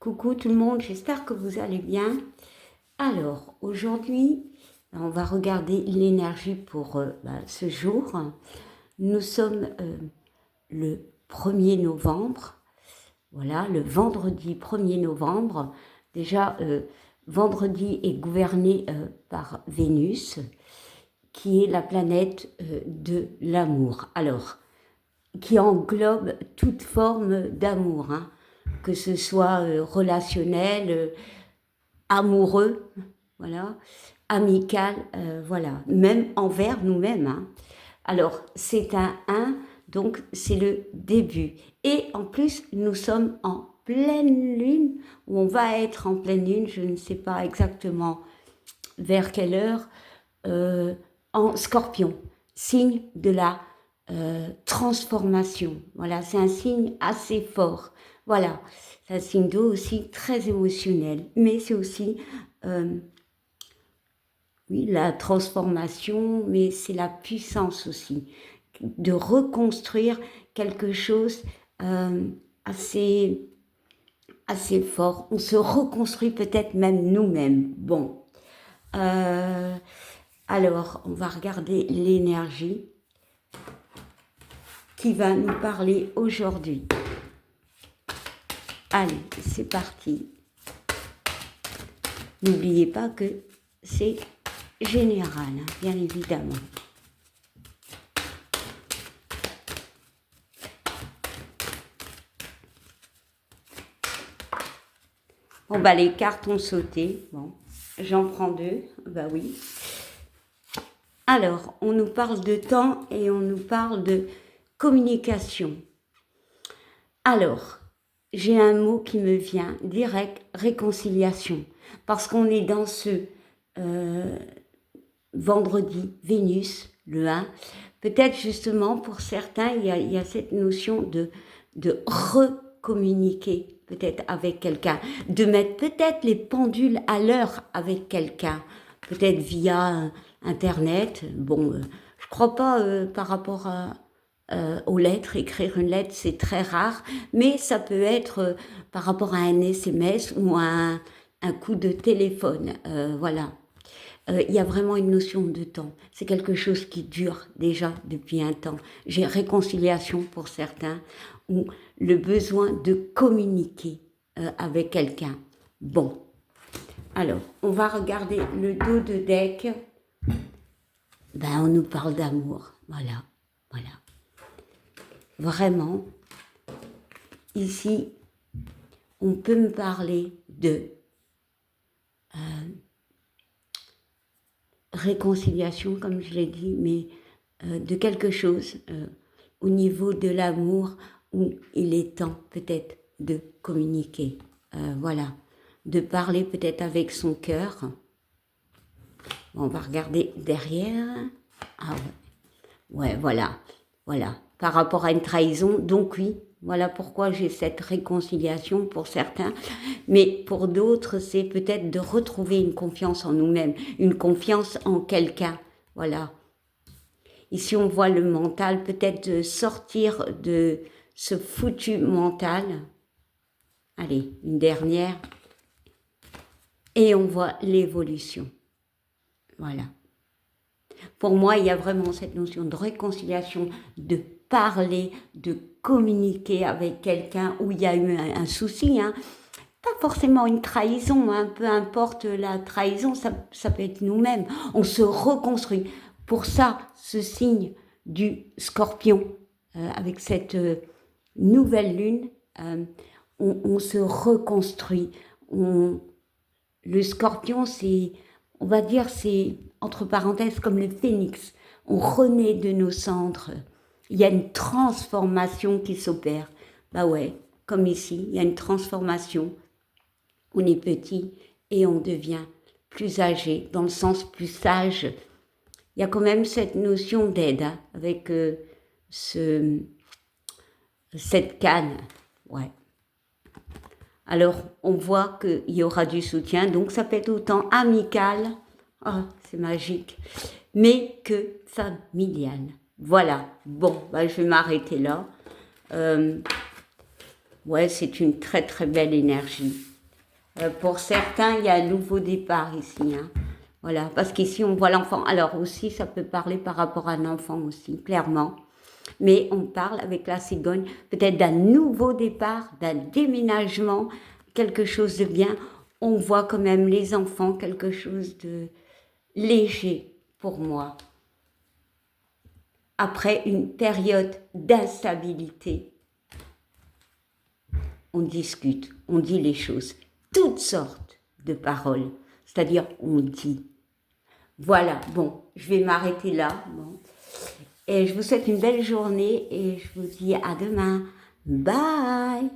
Coucou tout le monde, j'espère que vous allez bien. Alors, aujourd'hui, on va regarder l'énergie pour ce jour. Nous sommes le 1er novembre, voilà, le vendredi 1er novembre. Déjà, vendredi est gouverné par Vénus, qui est la planète de l'amour. Alors, qui englobe toute forme d'amour, hein, que ce soit relationnel, amoureux, voilà, amical, voilà, même envers nous-mêmes. Hein. Alors, c'est un 1, donc c'est le début. Et en plus, nous sommes en pleine lune, ou on va être en pleine lune, je ne sais pas exactement vers quelle heure, en Scorpion, signe de la transformation. Voilà, c'est un signe assez fort. Voilà, c'est un signe d'eau aussi très émotionnel, mais c'est aussi oui, la transformation, mais c'est la puissance aussi de reconstruire quelque chose assez fort. On se reconstruit peut-être même nous-mêmes. Bon, alors on va regarder l'énergie qui va nous parler aujourd'hui. Allez, c'est parti. N'oubliez pas que c'est général, hein, bien évidemment. Bon, bah les cartes ont sauté. Bon, j'en prends 2. Bah oui. Alors, on nous parle de temps et on nous parle de communication. Alors, j'ai un mot qui me vient direct, réconciliation. Parce qu'on est dans ce vendredi, Vénus, le 1. Peut-être justement pour certains, il y a cette notion de recommuniquer peut-être avec quelqu'un, de mettre peut-être les pendules à l'heure avec quelqu'un, peut-être via Internet. Bon, je crois pas par rapport aux lettres, écrire une lettre c'est très rare, mais ça peut être par rapport à un SMS ou à un coup de téléphone, voilà. Il y a vraiment une notion de temps. C'est quelque chose qui dure déjà depuis un temps. J'ai réconciliation pour certains, ou le besoin de communiquer avec quelqu'un. Bon, alors, on va regarder le dos de deck. Ben, on nous parle d'amour. Voilà, voilà. Vraiment, ici, on peut me parler de réconciliation, comme je l'ai dit, mais de quelque chose au niveau de l'amour où il est temps peut-être de communiquer. Voilà, de parler peut-être avec son cœur. Bon, on va regarder derrière. Ah ouais, ouais, voilà, voilà. Par rapport à une trahison, donc oui, voilà pourquoi j'ai cette réconciliation pour certains. Mais pour d'autres, c'est peut-être de retrouver une confiance en nous-mêmes, une confiance en quelqu'un. Voilà. Ici, on voit le mental, peut-être de sortir de ce foutu mental. Allez, une dernière. Et on voit l'évolution. Voilà. Pour moi, il y a vraiment cette notion de réconciliation, de parler, de communiquer avec quelqu'un où il y a eu un souci, hein. Pas forcément une trahison, hein. Peu importe la trahison, ça peut être nous-mêmes. On se reconstruit. Pour ça, ce signe du Scorpion, avec cette nouvelle lune, on se reconstruit. Le Scorpion, c'est, on va dire, c'est entre parenthèses comme le phénix. On renaît de nos cendres. Il y a une transformation qui s'opère. Bah ouais, comme ici, il y a une transformation. On est petit et on devient plus âgé, dans le sens plus sage. Il y a quand même cette notion d'aide, hein, avec cette canne. Ouais. Alors, on voit qu'il y aura du soutien, donc ça peut être autant amical, oh, c'est magique, mais que familial. Voilà, bon, bah, je vais m'arrêter là. Ouais, c'est une très très belle énergie. Pour certains, il y a un nouveau départ ici. Hein. Voilà, parce qu'ici, on voit l'enfant. Alors aussi, ça peut parler par rapport à un enfant aussi, clairement. Mais on parle avec la cigogne peut-être d'un nouveau départ, d'un déménagement, quelque chose de bien. On voit quand même les enfants, quelque chose de léger pour moi. Après une période d'instabilité, on discute, on dit les choses, toutes sortes de paroles, c'est-à-dire on dit. Voilà, bon, je vais m'arrêter là. Bon. Et je vous souhaite une belle journée et je vous dis à demain. Bye!